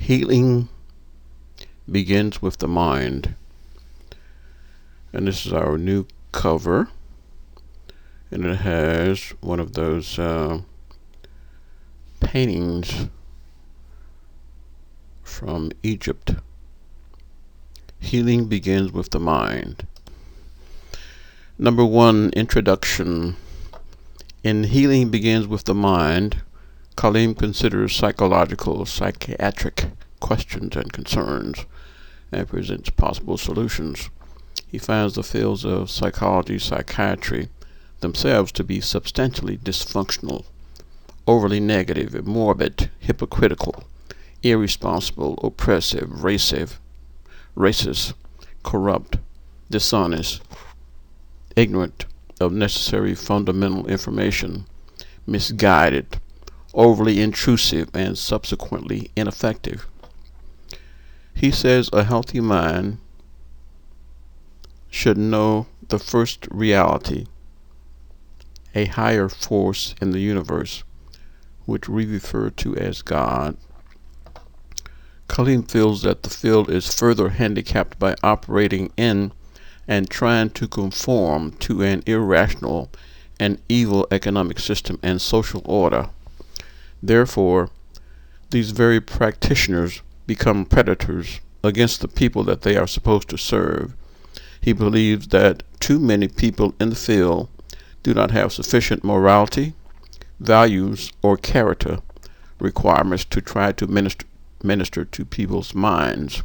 Healing begins with the mind. And this is our new cover. And it has one of those paintings from Egypt. Healing begins with the mind. Number 1, introduction. In Healing Begins with the Mind, Khalim considers psychological, psychiatric questions and concerns and presents possible solutions. He finds the fields of psychology, psychiatry themselves to be substantially dysfunctional, overly negative, morbid, hypocritical, irresponsible, oppressive, racist, corrupt, dishonest, ignorant of necessary fundamental information, misguided, overly intrusive, and subsequently ineffective. He says a healthy mind should know the first reality, a higher force in the universe, which we refer to as God. Khalim feels that the field is further handicapped by operating in and trying to conform to an irrational and evil economic system and social order. Therefore, these very practitioners become predators against the people that they are supposed to serve. He believes that too many people in the field do not have sufficient morality, values, or character requirements to try to minister to people's minds.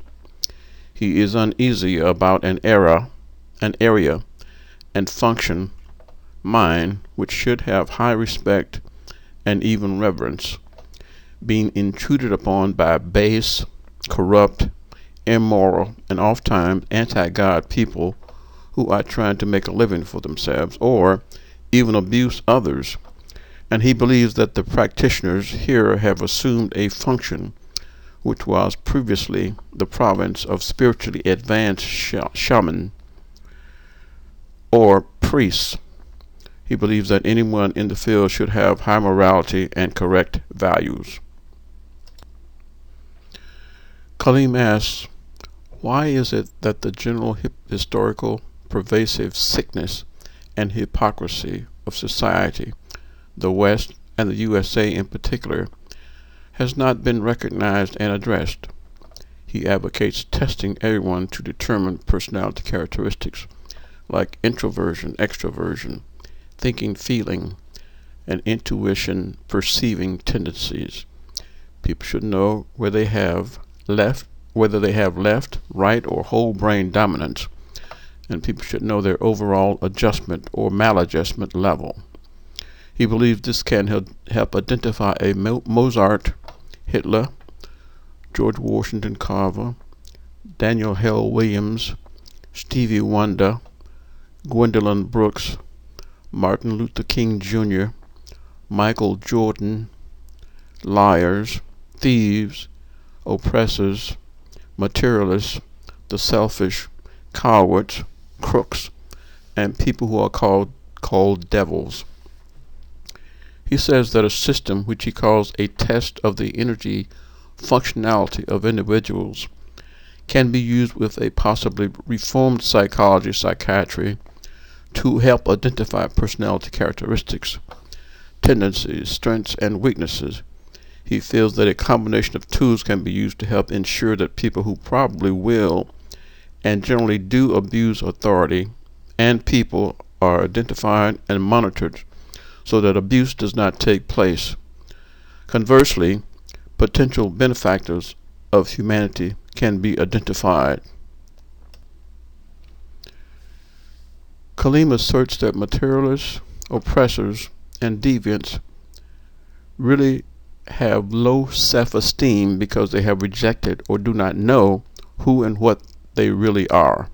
He is uneasy about an area and function mind which should have high respect and even reverence, being intruded upon by base, corrupt, immoral, and oftentimes anti-God people who are trying to make a living for themselves or even abuse others. And he believes that the practitioners here have assumed a function which was previously the province of spiritually advanced shaman or priests. He believes that anyone in the field should have high morality and correct values. Khalim asks, why is it that the general historical pervasive sickness and hypocrisy of society, the West and the USA in particular, has not been recognized and addressed? He advocates testing everyone to determine personality characteristics like introversion, extroversion, thinking, feeling, and intuition, perceiving tendencies. People should know whether they have left, right, or whole brain dominance, and people should know their overall adjustment or maladjustment level. He believes this can help identify a Mozart, Hitler, George Washington Carver, Daniel Hale Williams, Stevie Wonder, Gwendolyn Brooks, Martin Luther King Jr., Michael Jordan, liars, thieves, oppressors, materialists, the selfish, cowards, crooks, and people who are called devils. He says that a system which he calls a test of the energy functionality of individuals can be used with a possibly reformed psychology, psychiatry, to help identify personality characteristics, tendencies, strengths, and weaknesses. He feels that a combination of tools can be used to help ensure that people who probably will and generally do abuse authority and people are identified and monitored so that abuse does not take place. Conversely, potential benefactors of humanity can be identified. Khalim asserts that materialists, oppressors, and deviants really have low self-esteem because they have rejected or do not know who and what they really are.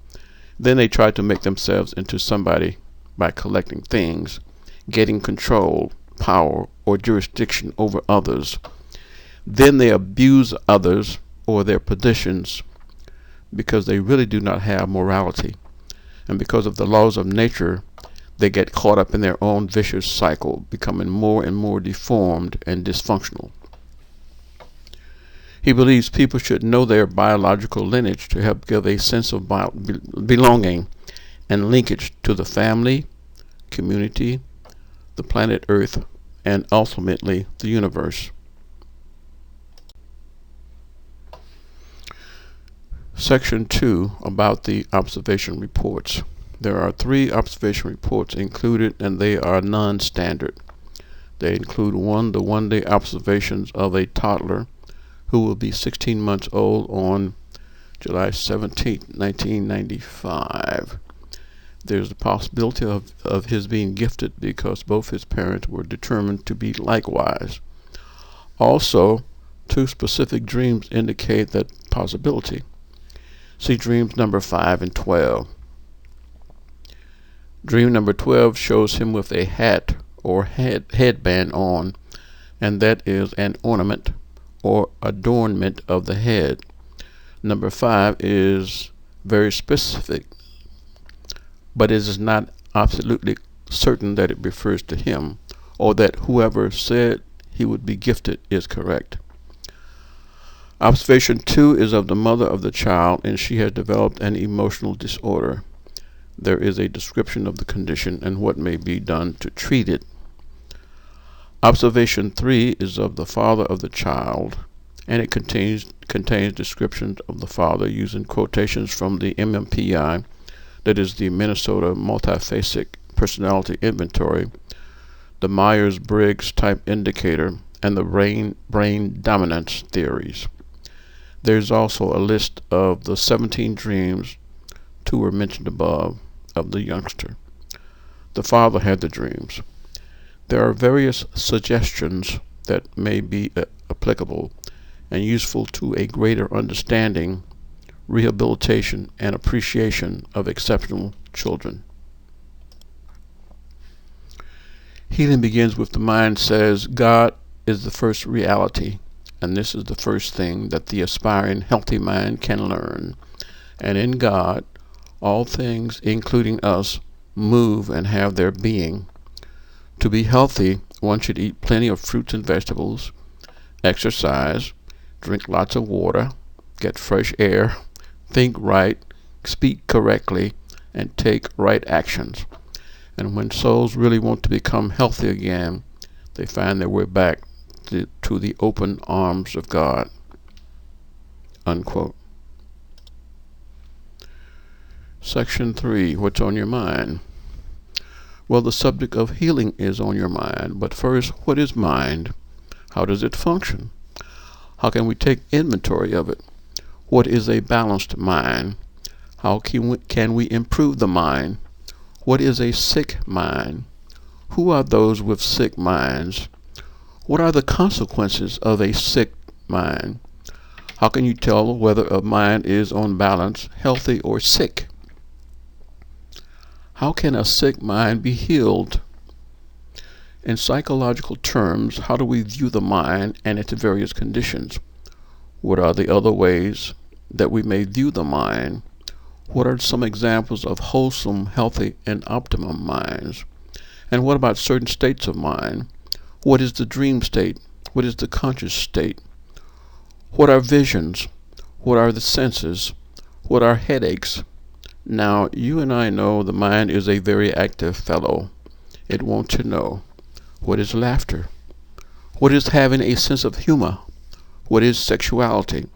Then they try to make themselves into somebody by collecting things, getting control, power, or jurisdiction over others. Then they abuse others or their positions because they really do not have morality. And because of the laws of nature, they get caught up in their own vicious cycle, becoming more and more deformed and dysfunctional. He believes people should know their biological lineage to help give a sense of belonging and linkage to the family, community, the planet Earth, and ultimately the universe. Section 2, about the observation reports. There are 3 observation reports included, and they are non-standard. They include 1, the one-day observations of a toddler who will be 16 months old on July 17, 1995. There's the possibility of his being gifted because both his parents were determined to be likewise. Also, 2 specific dreams indicate that possibility. See dreams number 5 and 12. Dream number 12 shows him with a hat or headband on, and that is an ornament or adornment of the head. Number 5 is very specific, but it is not absolutely certain that it refers to him, or that whoever said he would be gifted is correct. Observation 2 is of the mother of the child, and she has developed an emotional disorder. There is a description of the condition and what may be done to treat it. Observation 3 is of the father of the child, and it contains descriptions of the father using quotations from the MMPI, that is the Minnesota Multiphasic Personality Inventory, the Myers-Briggs Type Indicator, and the brain dominance theories. There's also a list of the 17 dreams, 2 were mentioned above, of the youngster. The father had the dreams. There are various suggestions that may be applicable and useful to a greater understanding, rehabilitation, and appreciation of exceptional children. Healing begins with the mind says God is the first reality, and this is the first thing that the aspiring healthy mind can learn. And in God, all things, including us, move and have their being. To be healthy, one should eat plenty of fruits and vegetables, exercise, drink lots of water, get fresh air, think right, speak correctly, and take right actions. And when souls really want to become healthy again, they find their way back to the open arms of God. Unquote. Section 3, what's on your mind? Well, the subject of healing is on your mind, but first, what is mind? How does it function? How can we take inventory of it? What is a balanced mind? How can we improve the mind? What is a sick mind? Who are those with sick minds? What are the consequences of a sick mind? How can you tell whether a mind is on balance, healthy, or sick? How can a sick mind be healed? In psychological terms, how do we view the mind and its various conditions? What are the other ways that we may view the mind? What are some examples of wholesome, healthy, and optimum minds? And what about certain states of mind? What is the dream state? What is the conscious state? What are visions? What are the senses? What are headaches? Now, you and I know the mind is a very active fellow. It wants to know. What is laughter? What is having a sense of humor? What is sexuality?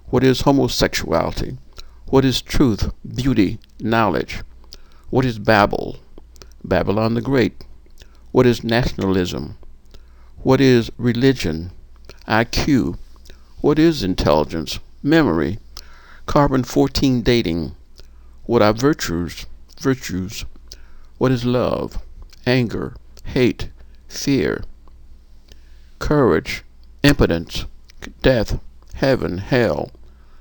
What is homosexuality? What is truth, beauty, knowledge? What is Babel? Babylon the Great. What is nationalism? What is religion? IQ. What is intelligence? Memory. Carbon-14 dating. What are virtues? What is love? Anger, hate, fear, courage, impotence, death, heaven, hell,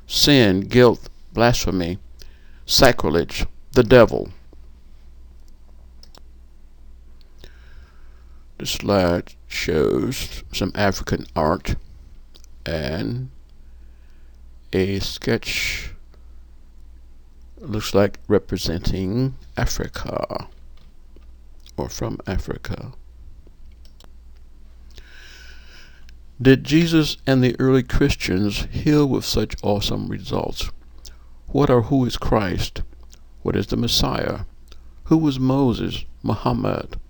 sin, guilt, blasphemy, sacrilege, the devil. The slide shows some African art and a sketch looks like representing Africa or from Africa. Did Jesus and the early Christians heal with such awesome results? What or who is Christ? What is the Messiah? Who was Moses, Muhammad?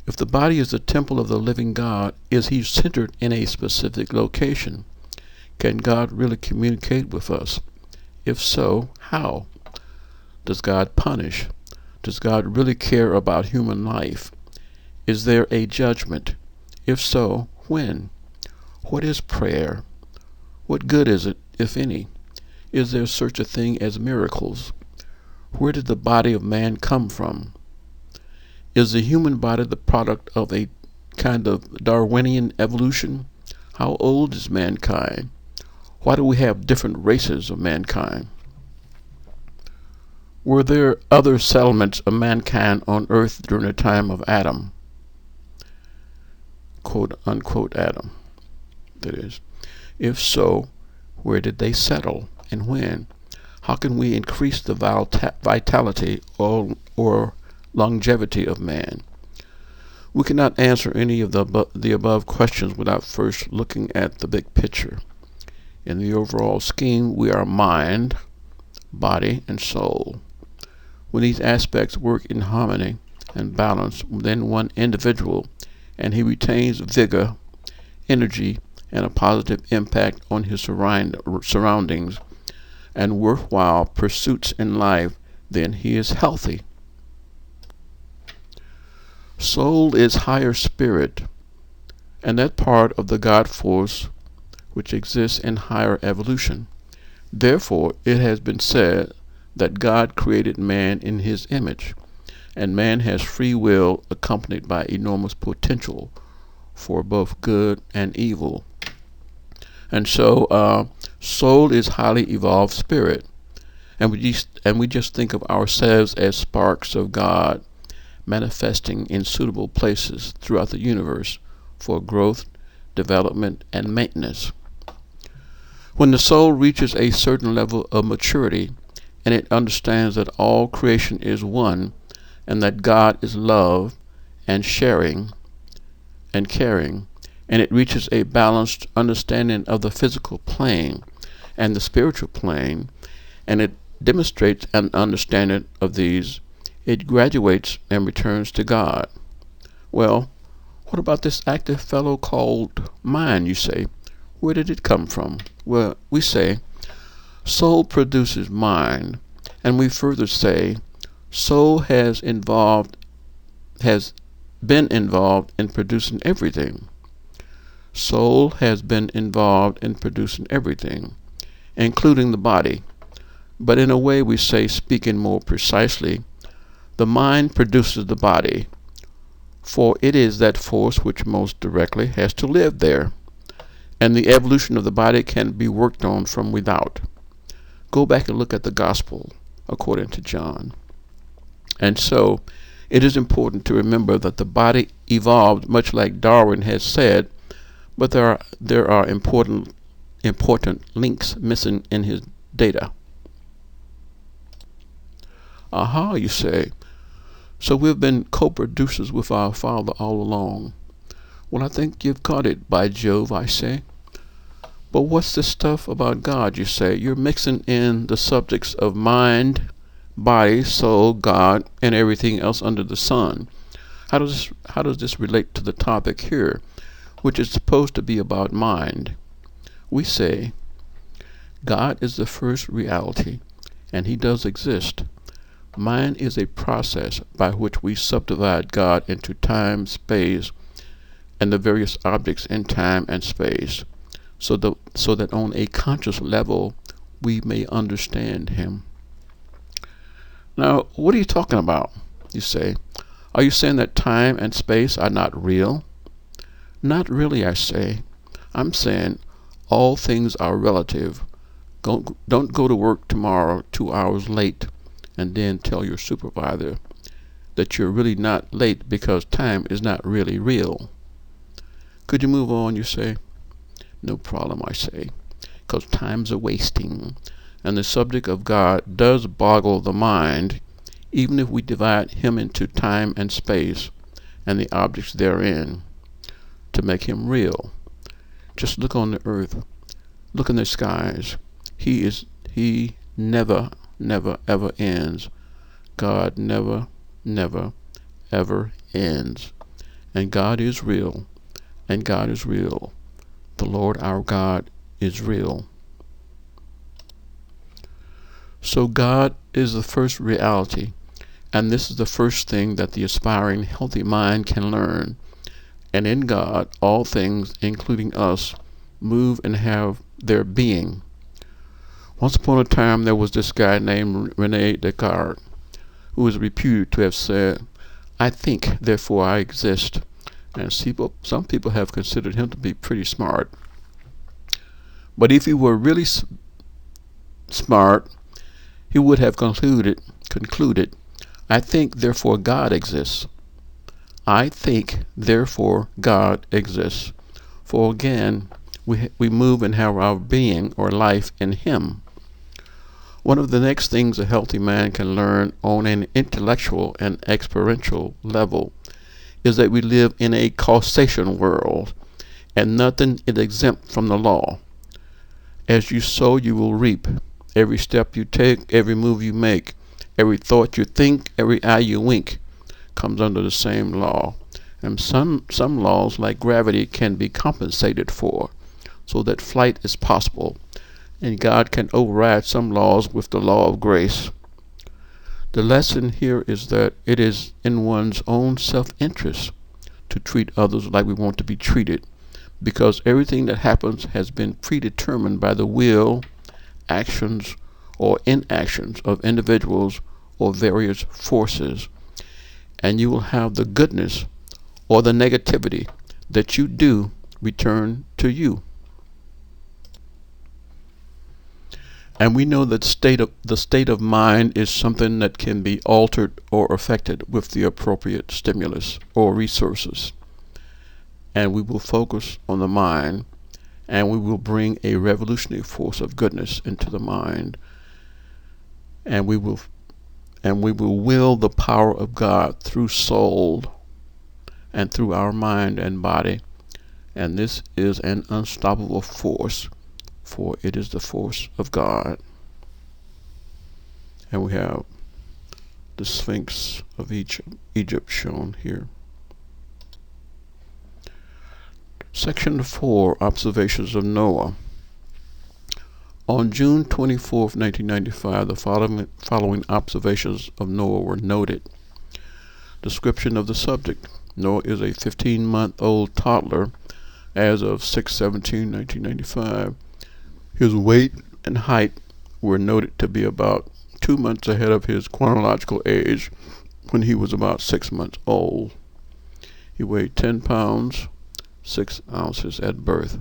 If the body is the temple of the living God, is he centered in a specific location? Can God really communicate with us? If so, how? Does God punish? Does God really care about human life? Is there a judgment? If so, when? What is prayer? What good is it, if any? Is there such a thing as miracles? Where did the body of man come from? Is the human body the product of a kind of Darwinian evolution? How old is mankind? Why do we have different races of mankind? Were there other settlements of mankind on earth during the time of Adam? Quote unquote Adam, that is. If so, where did they settle and when? How can we increase the vitality or longevity of man? We cannot answer any of the above questions without first looking at the big picture. In the overall scheme, we are mind, body, and soul. When these aspects work in harmony and balance within one individual, and he retains vigor, energy, and a positive impact on his surroundings and worthwhile pursuits in life, then he is healthy. Soul is higher spirit, and that part of the God force which exists in higher evolution. Therefore, it has been said that God created man in his image, and man has free will accompanied by enormous potential for both good and evil. And so, soul is highly evolved spirit, and we just think of ourselves as sparks of God manifesting in suitable places throughout the universe for growth, development, and maintenance. When the soul reaches a certain level of maturity, and it understands that all creation is one, and that God is love and sharing and caring, and it reaches a balanced understanding of the physical plane and the spiritual plane, and it demonstrates an understanding of these, it graduates and returns to God. Well, what about this active fellow called mind, you say? Where did it come from? Well, we say, soul produces mind, and we further say, soul has been involved in producing everything. Soul has been involved in producing everything, including the body. But in a way we say, speaking more precisely, the mind produces the body, for it is that force which most directly has to live there, and the evolution of the body can be worked on from without. Go back and look at the gospel according to John. And so it is important to remember that the body evolved much like Darwin has said, but there are important links missing in his data. Aha, you say. So we've been co-producers with our Father all along. Well, I think you've caught it, by Jove, I say. But what's this stuff about God, you say? You're mixing in the subjects of mind, body, soul, God, and everything else under the sun. How does this relate to the topic here, which is supposed to be about mind? We say, God is the first reality, and he does exist. Mind is a process by which we subdivide God into time, space, and the various objects in time and space, so that on a conscious level we may understand him. Now, what are you talking about? You say. Are you saying that time and space are not real? Not really, I say. I'm saying all things are relative. Don't go to work tomorrow 2 hours late and then tell your supervisor that you're really not late because time is not really real. Could you move on, you say? No problem, I say, because time's a wasting, and the subject of God does boggle the mind, even if we divide him into time and space and the objects therein to make him real. Just look on the earth. Look in the skies. He never, never, ever ends. God never, never, ever ends. And God is real. And God is real. The Lord our God is real. So God is the first reality, and this is the first thing that the aspiring healthy mind can learn. And in God, all things, including us, move and have their being. Once upon a time, there was this guy named Rene Descartes, who is reputed to have said, "I think, therefore I exist." And some people have considered him to be pretty smart. But if he were really smart, he would have concluded, "I think, therefore God exists." I think, therefore God exists. For again, we move and have our being or life in Him. One of the next things a healthy man can learn on an intellectual and experiential level is that we live in a causation world, and nothing is exempt from the law. As you sow, you will reap. Every step you take, every move you make, every thought you think, every eye you wink comes under the same law. And some laws, like gravity, can be compensated for, so that flight is possible. And God can override some laws with the law of grace. The lesson here is that it is in one's own self-interest to treat others like we want to be treated, because everything that happens has been predetermined by the will, actions, or inactions of individuals or various forces. And you will have the goodness or the negativity that you do return to you. And we know that the state of mind is something that can be altered or affected with the appropriate stimulus or resources. And we will focus on the mind, and we will bring a revolutionary force of goodness into the mind, and we will will the power of God through soul and through our mind and body. And this is an unstoppable force, for it is the force of God. And we have the Sphinx of Egypt shown here. Section 4, Observations of Noah. On June 24, 1995, the following observations of Noah were noted. Description of the subject. Noah is a 15-month-old toddler as of 6/17/1995. His weight and height were noted to be about 2 months ahead of his chronological age when he was about 6 months old. He weighed 10 pounds, 6 ounces at birth.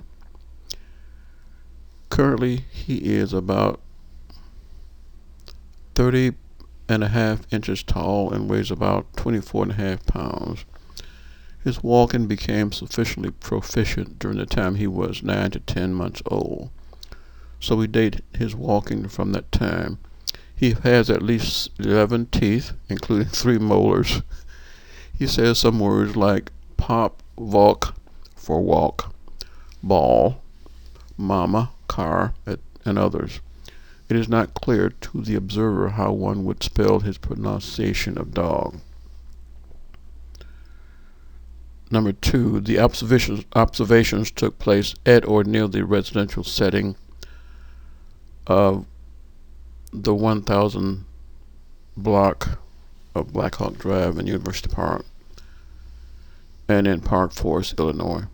Currently, he is about 30.5 inches tall and weighs about 24.5 pounds. His walking became sufficiently proficient during the time he was 9 to 10 months old. So we date his walking from that time. He has at least 11 teeth, including 3 molars. He says some words like pop, walk, for walk, ball, mama, car, and others. It is not clear to the observer how one would spell his pronunciation of dog. Number 2, the observations took place at or near the residential setting of the 1000 block of Black Hawk Drive in University Park and in Park Forest, Illinois.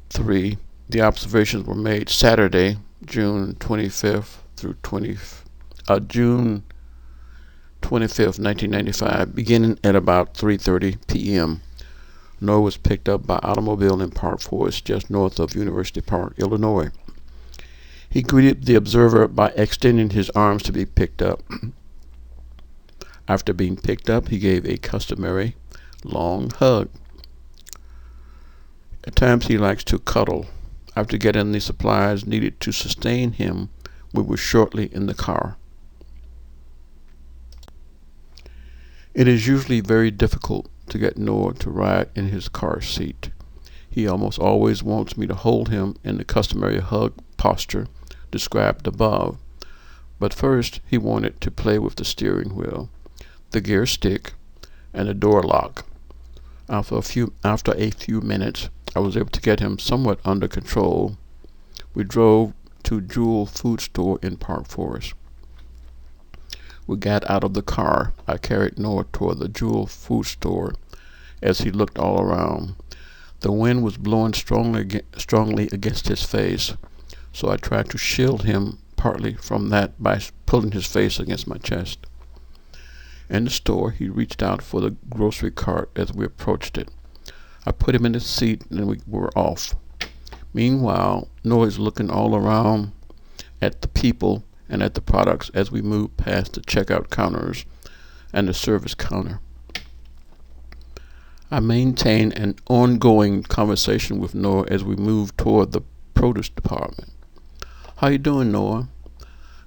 3, the observations were made Saturday, June 25th through June 25th, 1995, beginning at about 3:30 p.m. Noah was picked up by automobile in Park Forest, just north of University Park, Illinois. He greeted the observer by extending his arms to be picked up. After being picked up, he gave a customary long hug. At times he likes to cuddle. After getting the supplies needed to sustain him, we were shortly in the car. It is usually very difficult to get Noah to ride in his car seat. He almost always wants me to hold him in the customary hug posture described above. But first, he wanted to play with the steering wheel, the gear stick, and the door lock. After a few minutes, I was able to get him somewhat under control. We drove to Jewel Food Store in Park Forest. We got out of the car. I carried Noah toward the Jewel Food Store as he looked all around. The wind was blowing strongly against his face, so I tried to shield him partly from that by pulling his face against my chest. In the store, he reached out for the grocery cart as we approached it. I put him in the seat and we were off. Meanwhile, Noah is looking all around at the people and at the products as we moved past the checkout counters and the service counter. I maintained an ongoing conversation with Noah as we moved toward the produce department. How you doing, Noah?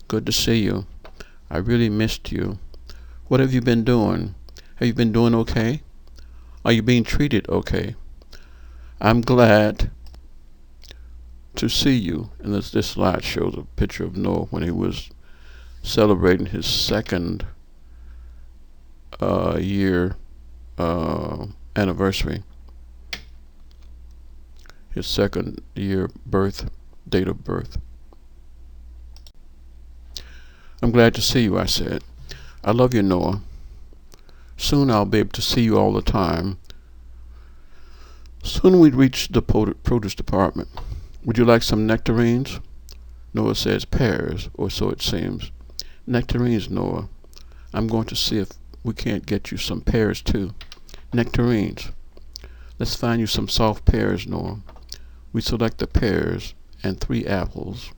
Good to see you. I really missed you. What have you been doing? Have you been doing okay? Are you being treated okay? I'm glad to see you. And this slide shows a picture of Noah when he was celebrating his second year anniversary. His second year date of birth. I'm glad to see you, I said. I love you, Noah. Soon I'll be able to see you all the time. Soon we reach the produce department. Would you like some nectarines? Noah says pears, or so it seems. Nectarines, Noah. I'm going to see if we can't get you some pears too. Nectarines. Let's find you some soft pears, Noah. We select the pears and 3 apples,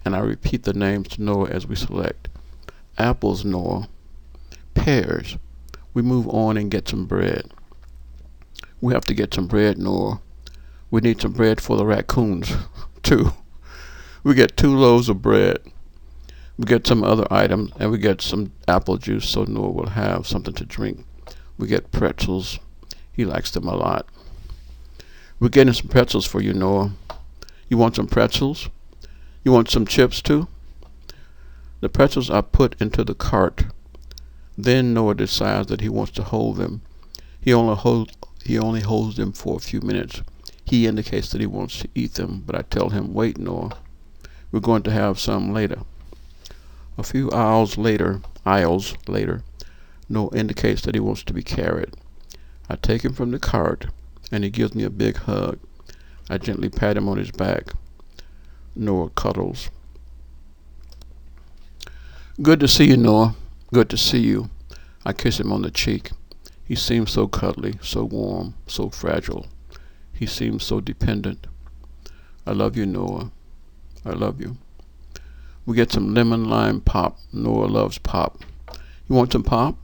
and I repeat the names to Noah as we select. Apples, Noah. Pears. We move on and get some bread. We have to get some bread, Noah. We need some bread for the raccoons, too. We get 2 loaves of bread. We get some other items, and we get some apple juice so Noah will have something to drink. We get pretzels. He likes them a lot. We're getting some pretzels for you, Noah. You want some pretzels? You want some chips, too? The pretzels are put into the cart. Then Noah decides that he wants to hold them. He only holds them for a few minutes. He indicates that he wants to eat them, but I tell him, wait, Noah. We're going to have some later. A few aisles later, Noah indicates that he wants to be carried. I take him from the cart, and he gives me a big hug. I gently pat him on his back. Noah cuddles. Good to see you, Noah. Good to see you. I kiss him on the cheek. He seems so cuddly, so warm, so fragile. He seems so dependent. I love you, Noah. I love you. We get some lemon lime pop. Noah loves pop. You want some pop?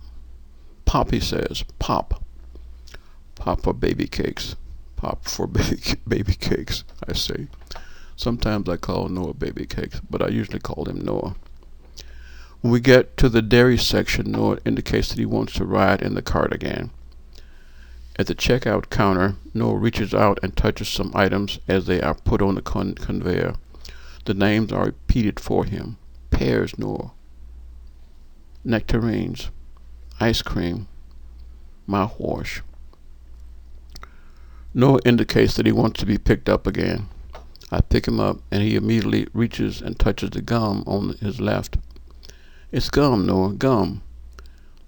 Pop, he says. Pop. Pop for baby cakes. Pop for baby cakes, I say. Sometimes I call Noah baby cakes, but I usually call him Noah. When we get to the dairy section, Noah indicates that he wants to ride in the cart again. At the checkout counter, Noah reaches out and touches some items as they are put on the conveyor. The names are repeated for him. Pears, Noah. Nectarines. Ice cream. Mouthwash. Noah indicates that he wants to be picked up again. I pick him up and he immediately reaches and touches the gum on his left. It's gum, Noah, gum.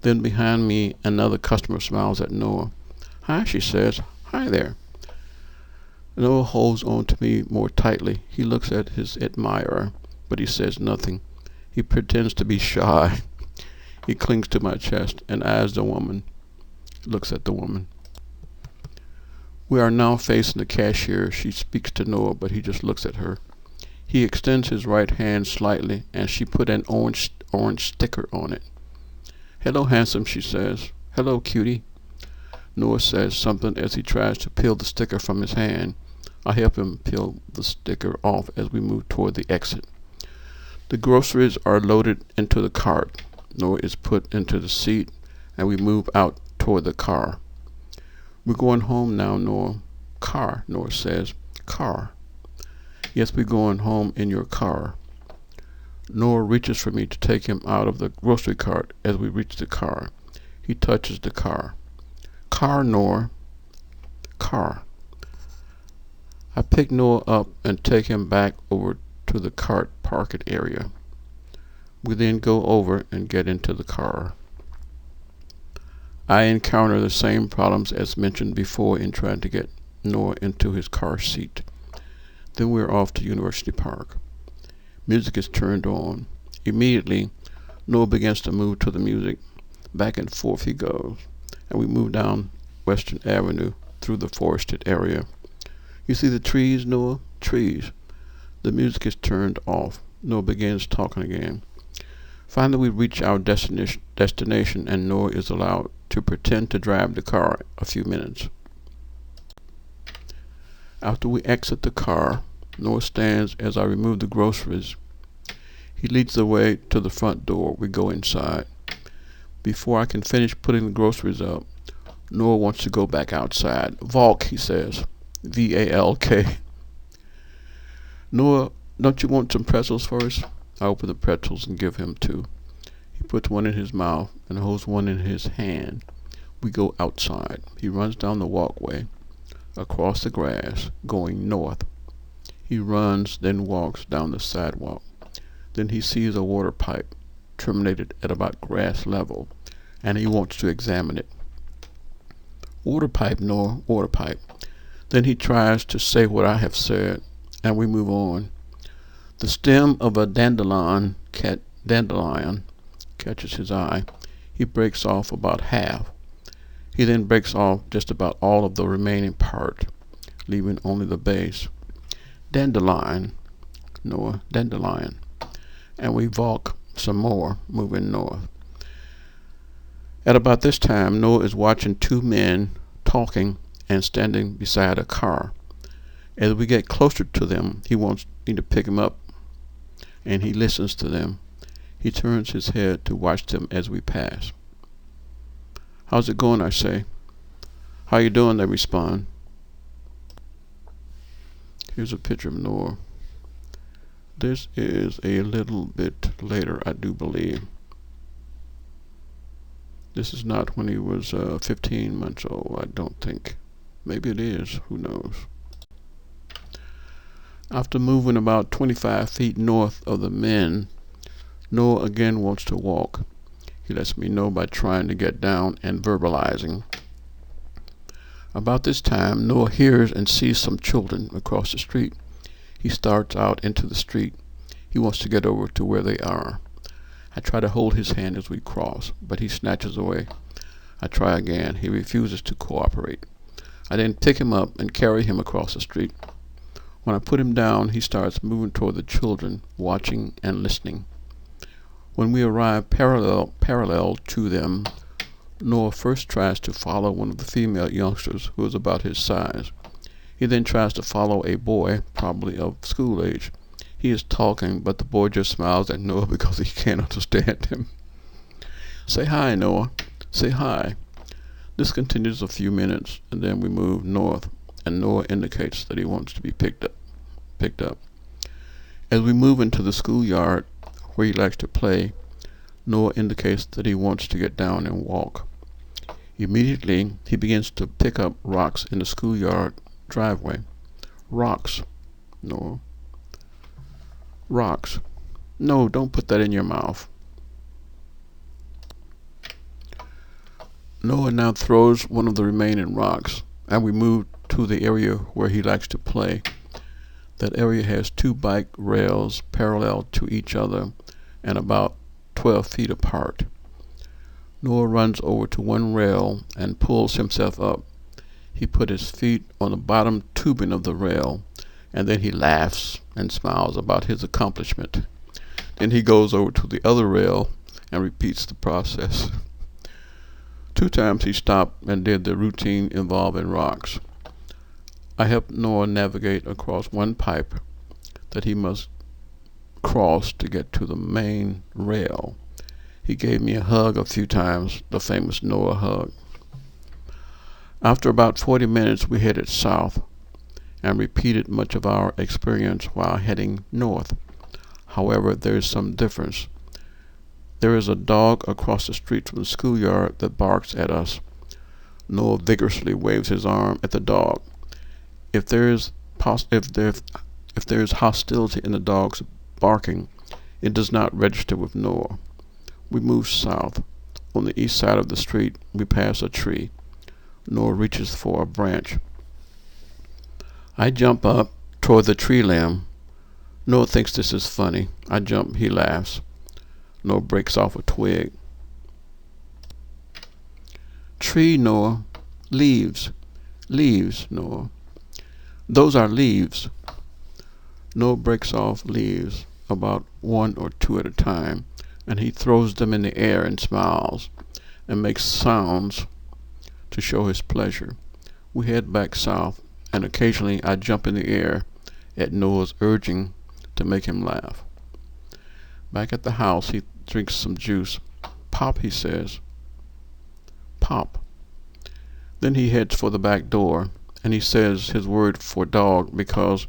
Then behind me, another customer smiles at Noah. Hi, she says. Hi there. Noah holds on to me more tightly. He looks at his admirer, but he says nothing. He pretends to be shy. He clings to my chest and as the woman looks at the woman. We are now facing the cashier. She speaks to Noah, but he just looks at her. He extends his right hand slightly, and she put an orange sticker on it. Hello, handsome, she says. Hello, cutie. Noah says something as he tries to peel the sticker from his hand. I help him peel the sticker off as we move toward the exit. The groceries are loaded into the cart. Noah is put into the seat, and we move out toward the car. We're going home now, Noah. Car, Noah says. Car. Yes, we're going home in your car. Noah reaches for me to take him out of the grocery cart as we reach the car. He touches the car. Car, Noah. Car. I pick Noah up and take him back over to the cart parking area. We then go over and get into the car. I encounter the same problems as mentioned before in trying to get Noah into his car seat. Then we're off to University Park. Music is turned on. Immediately, Noah begins to move to the music. Back and forth he goes, and we move down Western Avenue through the forested area. You see the trees, Noah? Trees. The music is turned off. Noah begins talking again. Finally, we reach our destination, and Noah is allowed to pretend to drive the car a few minutes. After we exit the car, Noah stands as I remove the groceries. He leads the way to the front door. We go inside. Before I can finish putting the groceries up, Noah wants to go back outside. Valk, he says. V-A-L-K. Noah, don't you want some pretzels first? I open the pretzels and give him two. He puts one in his mouth and holds one in his hand. We go outside. He runs down the walkway, across the grass, going north. He runs, then walks down the sidewalk. Then he sees a water pipe terminated at about grass level, and he wants to examine it. Water pipe, Noah, water pipe. Then he tries to say what I have said, and we move on. The stem of a dandelion catches his eye. He breaks off about half. He then breaks off just about all of the remaining part, leaving only the base. Dandelion, Noah, dandelion. And we walk some more, moving north. At about this time, Noah is watching two men talking and standing beside a car. As we get closer to them, he wants me to pick him up, and he listens to them. He turns his head to watch them as we pass. How's it going, I say. How you doing, they respond. Here's a picture of Noah. This is a little bit later, I do believe. This is not when he was 15 months old, I don't think. Maybe it is, who knows. After moving about 25 feet north of the men, Noah again wants to walk. He lets me know by trying to get down and verbalizing. About this time, Noah hears and sees some children across the street. He starts out into the street. He wants to get over to where they are. I try to hold his hand as we cross, but he snatches away. I try again. He refuses to cooperate. I then pick him up and carry him across the street. When I put him down, he starts moving toward the children, watching and listening. When we arrive parallel to them, Noah first tries to follow one of the female youngsters who is about his size. He then tries to follow a boy, probably of school age. He is talking, but the boy just smiles at Noah because he can't understand him. Say hi, Noah. Say hi. This continues a few minutes, and then we move north, and Noah indicates that he wants to be picked up. As we move into the schoolyard where he likes to play, Noah indicates that he wants to get down and walk. Immediately, he begins to pick up rocks in the schoolyard driveway. Rocks, Noah. Rocks. No, don't put that in your mouth. Noah now throws one of the remaining rocks, and we move to the area where he likes to play. That area has two bike rails parallel to each other and about 12 feet apart. Noah runs over to one rail and pulls himself up. He put his feet on the bottom tubing of the rail, and then he laughs and smiles about his accomplishment. Then he goes over to the other rail and repeats the process. 2 times he stopped and did the routine involving rocks. I helped Noah navigate across one pipe that he must cross to get to the main rail. He gave me a hug a few times, the famous Noah hug. After about 40 minutes, we headed south and repeated much of our experience while heading north. However, there is some difference. There is a dog across the street from the schoolyard that barks at us. Noah vigorously waves his arm at the dog. If there is hostility in the dog's barking, it does not register with Noah. We move south. On the east side of the street, we pass a tree. Noah reaches for a branch. I jump up toward the tree limb. Noah thinks this is funny. I jump, he laughs. Noah breaks off a twig. Tree, Noah. Leaves. Leaves, Noah. Those are leaves. Noah breaks off leaves, about one or two at a time, and he throws them in the air and smiles and makes sounds to show his pleasure. We head back south, and occasionally I jump in the air at Noah's urging to make him laugh. Back at the house, he drinks some juice. Pop, he says. Pop. Then he heads for the back door, and he says his word for dog because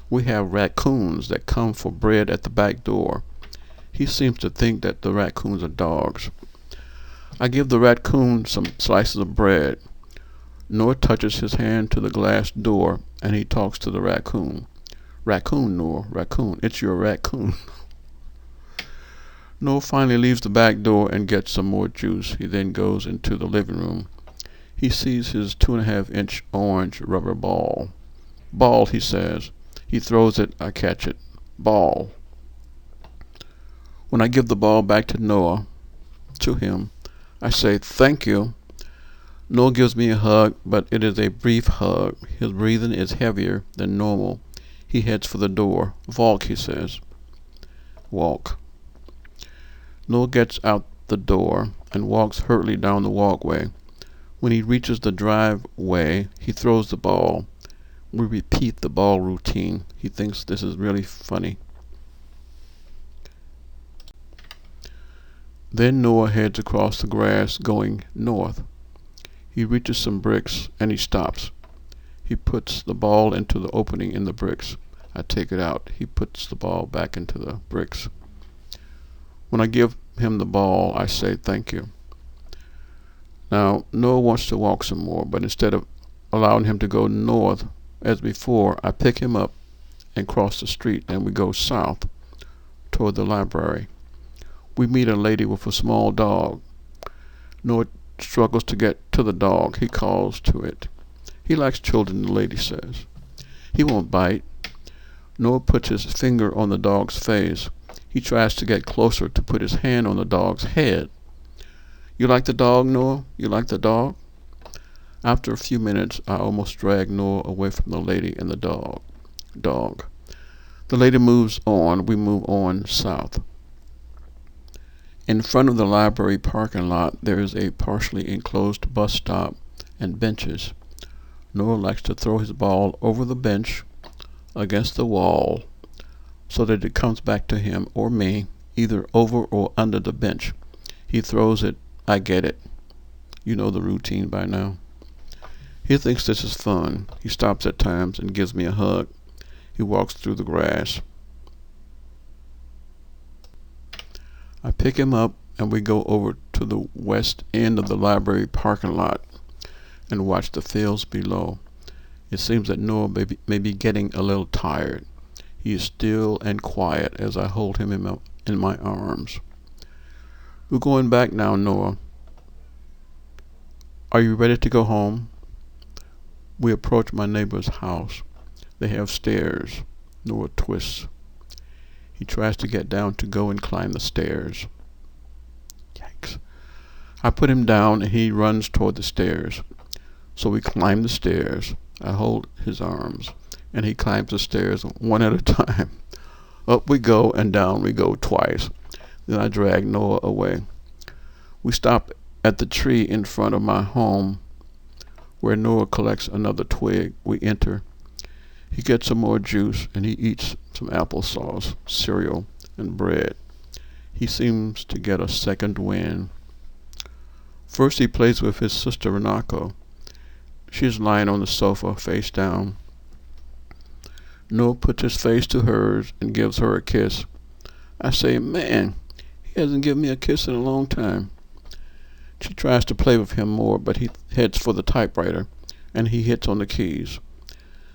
we have raccoons that come for bread at the back door. He seems to think that the raccoons are dogs. I give the raccoon some slices of bread. Noah touches his hand to the glass door, and he talks to the raccoon. Raccoon, Noah, raccoon, it's your raccoon. Noah finally leaves the back door and gets some more juice. He then goes into the living room. He sees his 2.5-inch orange rubber ball. Ball, he says. He throws it, I catch it. Ball. When I give the ball back to him, I say, thank you. Noah gives me a hug, but it is a brief hug. His breathing is heavier than normal. He heads for the door. Walk, he says. Walk. Noah gets out the door and walks hurriedly down the walkway. When he reaches the driveway, he throws the ball. We repeat the ball routine. He thinks this is really funny. Then Noah heads across the grass going north. He reaches some bricks and he stops. He puts the ball into the opening in the bricks. I take it out. He puts the ball back into the bricks. When I give him the ball, I say thank you. Now, Noah wants to walk some more, but instead of allowing him to go north as before, I pick him up and cross the street, and we go south toward the library. We meet a lady with a small dog. Noah struggles to get to the dog. He calls to it. He likes children, the lady says. He won't bite. Noah puts his finger on the dog's face. He tries to get closer to put his hand on the dog's head. You like the dog, Noah? You like the dog? After a few minutes, I almost drag Noah away from the lady and the dog. The lady moves on. We move on south. In front of the library parking lot, there is a partially enclosed bus stop and benches. Noah likes to throw his ball over the bench against the wall so that it comes back to him or me, either over or under the bench. He throws it. I get it. You know the routine by now. He thinks this is fun. He stops at times and gives me a hug. He walks through the grass. I pick him up and we go over to the west end of the library parking lot and watch the fields below. It seems that Noah may be getting a little tired. He is still and quiet as I hold him in my arms. We're going back now, Noah. Are you ready to go home? We approach my neighbor's house. They have stairs. Noah twists. He tries to get down to go and climb the stairs. Yikes. I put him down and he runs toward the stairs. So we climb the stairs. I hold his arms and he climbs the stairs one at a time. Up we go and down we go twice. Then I drag Noah away. We stop at the tree in front of my home where Noah collects another twig. We enter. He gets some more juice and he eats some applesauce, cereal, and bread. He seems to get a second wind. First he plays with his sister Renako. She is lying on the sofa, face down. Noah puts his face to hers and gives her a kiss. I say, man, he hasn't given me a kiss in a long time. She tries to play with him more, but he heads for the typewriter, and he hits on the keys.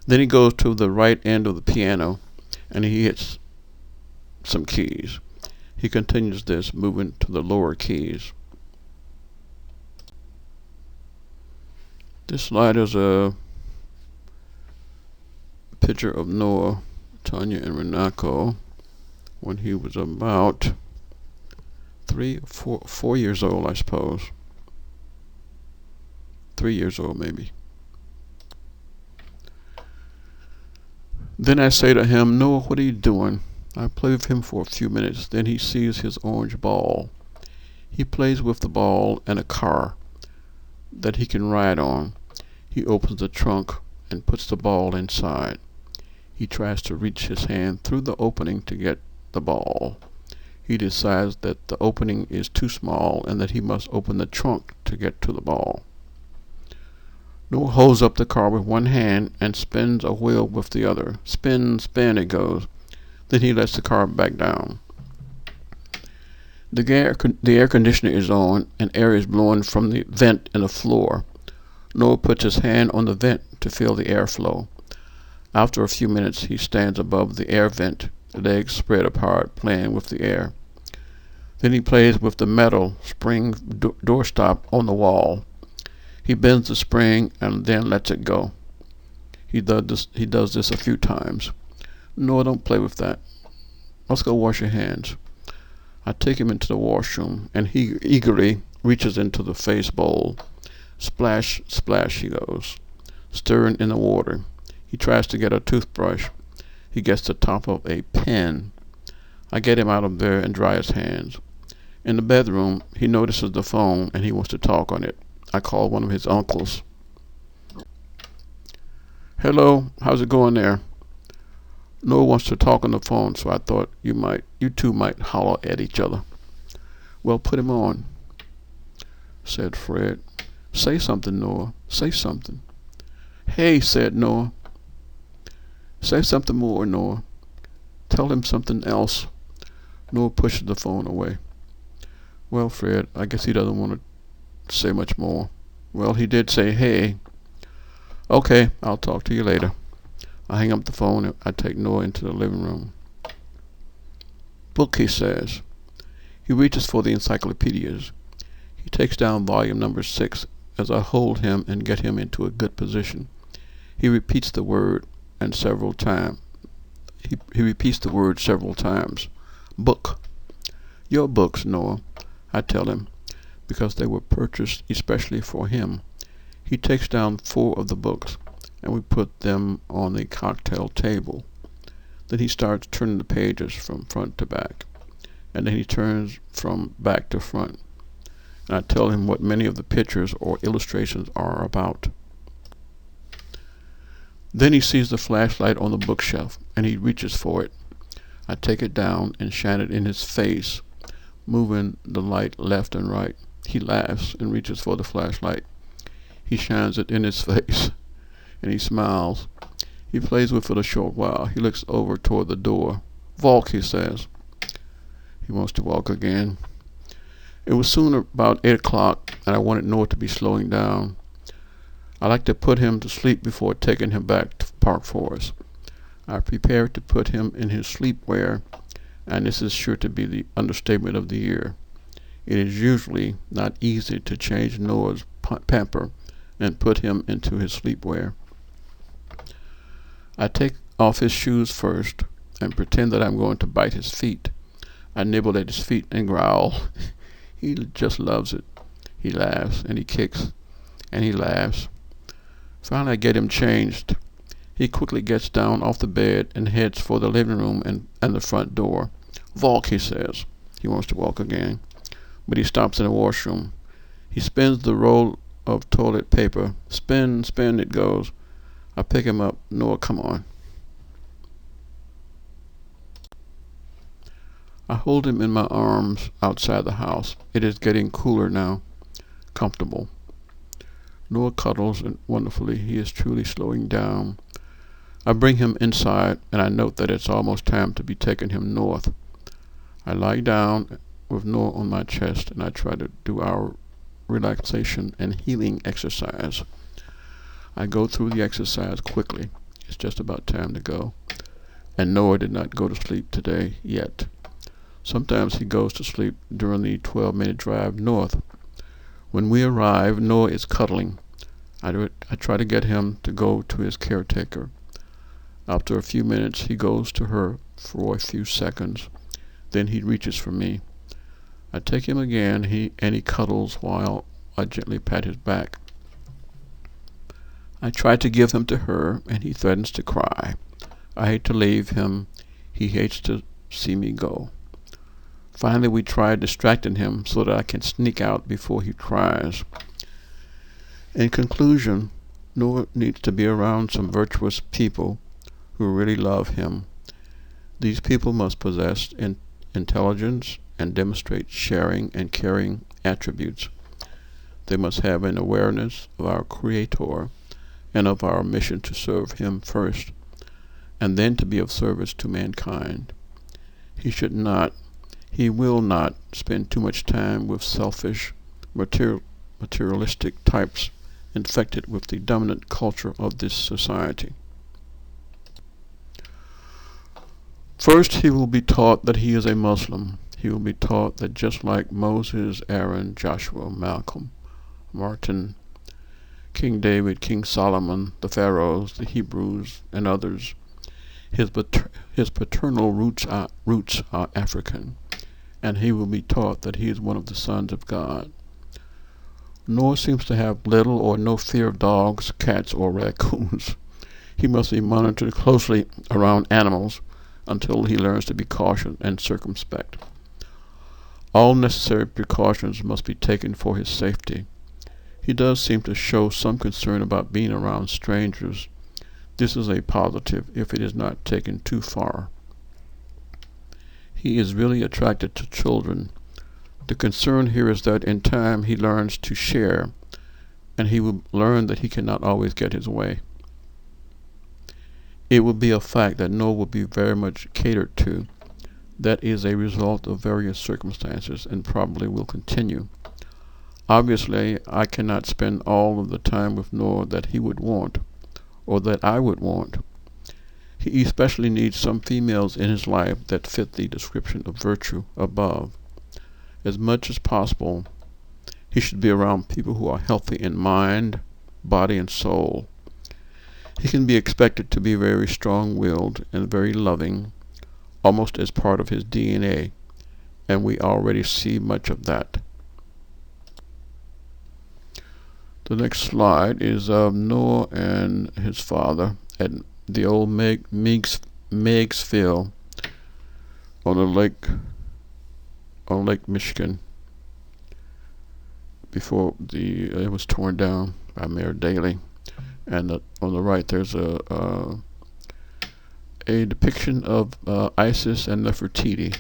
Then he goes to the right end of the piano, and he hits some keys. He continues this, moving to the lower keys. This slide is a picture of Noah, Tanya, and Renako when he was about 4 years old, I suppose. 3 years old, maybe. Then I say to him, Noah, what are you doing? I play with him for a few minutes. Then he sees his orange ball. He plays with the ball and a car that he can ride on. He opens the trunk and puts the ball inside. He tries to reach his hand through the opening to get the ball. He decides that the opening is too small and that he must open the trunk to get to the ball. Noah holds up the car with one hand and spins a wheel with the other. Spin, spin it goes. Then he lets the car back down. The air conditioner is on and air is blowing from the vent in the floor. Noah puts his hand on the vent to feel the airflow. After a few minutes, he stands above the air vent, legs spread apart, playing with the air. Then he plays with the metal spring doorstop on the wall. He bends the spring and then lets it go. He does this a few times. No, don't play with that. Let's go wash your hands. I take him into the washroom, and he eagerly reaches into the face bowl. Splash, splash he goes, stirring in the water. He tries to get a toothbrush. He gets the top of a pen. I get him out of there and dry his hands. In the bedroom, he notices the phone and he wants to talk on it. I call one of his uncles. Hello, how's it going there? Noah wants to talk on the phone, so I thought you two might holler at each other. Well, put him on, said Fred. Say something, Noah. Say something. Hey, said Noah. Say something more, Noah. Tell him something else. Noah pushes the phone away. Well, Fred, I guess he doesn't want to say much more. Well, he did say, hey. Okay, I'll talk to you later. I hang up the phone and I take Noah into the living room. Book, he says. He reaches for the encyclopedias. He takes down volume number 6 as I hold him and get him into a good position. He repeats the word several times. He repeats the word several times. Book. Your books, Noah, I tell him, because they were purchased especially for him. He takes down 4 of the books, and we put them on the cocktail table. Then he starts turning the pages from front to back, and then he turns from back to front. And I tell him what many of the pictures or illustrations are about. Then he sees the flashlight on the bookshelf, and he reaches for it. I take it down and shine it in his face, moving the light left and right. He laughs and reaches for the flashlight. He shines it in his face, and he smiles. He plays with it a short while. He looks over toward the door. Walk, he says. He wants to walk again. It was soon about 8 o'clock, and I wanted Noah to be slowing down. I like to put him to sleep before taking him back to Park Forest. I prepared to put him in his sleepwear, and this is sure to be the understatement of the year. It is usually not easy to change Noah's pamper and put him into his sleepwear. I take off his shoes first and pretend that I'm going to bite his feet. I nibble at his feet and growl. He just loves it. He laughs and he kicks and he laughs. Finally, I get him changed. He quickly gets down off the bed and heads for the living room and the front door. Walk, he says. He wants to walk again, but he stops in the washroom. He spins the roll of toilet paper. Spin, spin it goes. I pick him up. Noah, come on. I hold him in my arms outside the house. It is getting cooler now. Comfortable. Noah cuddles and wonderfully. He is truly slowing down. I bring him inside, and I note that it's almost time to be taking him north. I lie down with Noah on my chest, and I try to do our relaxation and healing exercise. I go through the exercise quickly. It's just about time to go. And Noah did not go to sleep today yet. Sometimes he goes to sleep during the 12-minute drive north. When we arrive, Noah is cuddling. I try to get him to go to his caretaker. After a few minutes, he goes to her for a few seconds. Then he reaches for me. I take him again, and he cuddles while I gently pat his back. I try to give him to her, and he threatens to cry. I hate to leave him. He hates to see me go. Finally, we try distracting him so that I can sneak out before he cries. In conclusion, Noah needs to be around some virtuous people who really love him. These people must possess intelligence and demonstrate sharing and caring attributes. They must have an awareness of our Creator and of our mission to serve Him first, and then to be of service to mankind. He will not spend too much time with selfish, materialistic types infected with the dominant culture of this society. First, he will be taught that he is a Muslim. He will be taught that just like Moses, Aaron, Joshua, Malcolm, Martin, King David, King Solomon, the Pharaohs, the Hebrews, and others, his paternal roots are African, and he will be taught that he is one of the sons of God. Noah seems to have little or no fear of dogs, cats, or raccoons. He must be monitored closely around animals until he learns to be cautious and circumspect. All necessary precautions must be taken for his safety. He does seem to show some concern about being around strangers. This is a positive if it is not taken too far. He is really attracted to children. The concern here is that in time he learns to share, and he will learn that he cannot always get his way. It will be a fact that Noah will be very much catered to. That is a result of various circumstances and probably will continue. Obviously, I cannot spend all of the time with Noah that he would want, or that I would want. He especially needs some females in his life that fit the description of virtue above. As much as possible, he should be around people who are healthy in mind, body, and soul. He can be expected to be very strong-willed and very loving, almost as part of his DNA, and we already see much of that. The next slide is of Noah and his father at the old Meigsville on Lake Michigan before it was torn down by Mayor Daley. And on the right there's a depiction of Isis and Nefertiti.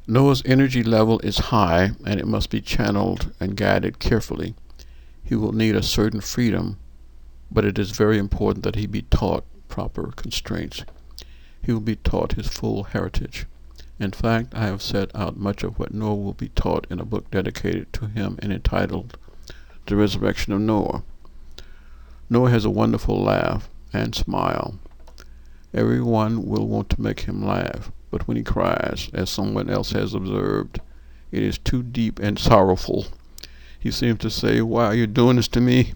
Noah's energy level is high, and it must be channeled and guided carefully. He will need a certain freedom, but it is very important that he be taught proper constraints. He will be taught his full heritage. In fact, I have set out much of what Noah will be taught in a book dedicated to him and entitled The Resurrection of Noah. Noah has a wonderful laugh and smile. Everyone will want to make him laugh, but when he cries, as someone else has observed, it is too deep and sorrowful. He seems to say, "Why are you doing this to me?"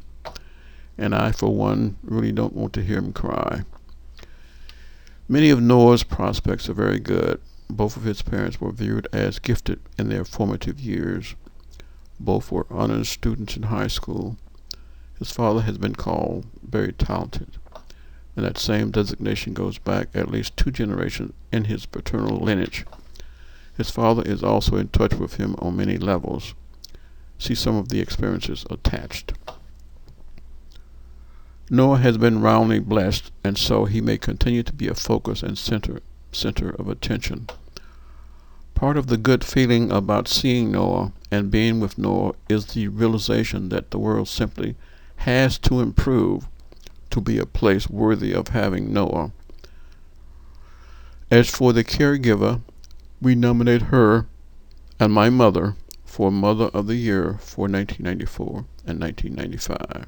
And I, for one, really don't want to hear him cry. Many of Noah's prospects are very good. Both of his parents were viewed as gifted in their formative years. Both were honors students in high school. His father has been called very talented, and that same designation goes back at least 2 generations in his paternal lineage. His father is also in touch with him on many levels. See some of the experiences attached. Noah has been roundly blessed, and so he may continue to be a focus and center of attention. Part of the good feeling about seeing Noah and being with Noah is the realization that the world simply has to improve to be a place worthy of having Noah. As for the caregiver, we nominate her and my mother for Mother of the Year for 1994 and 1995.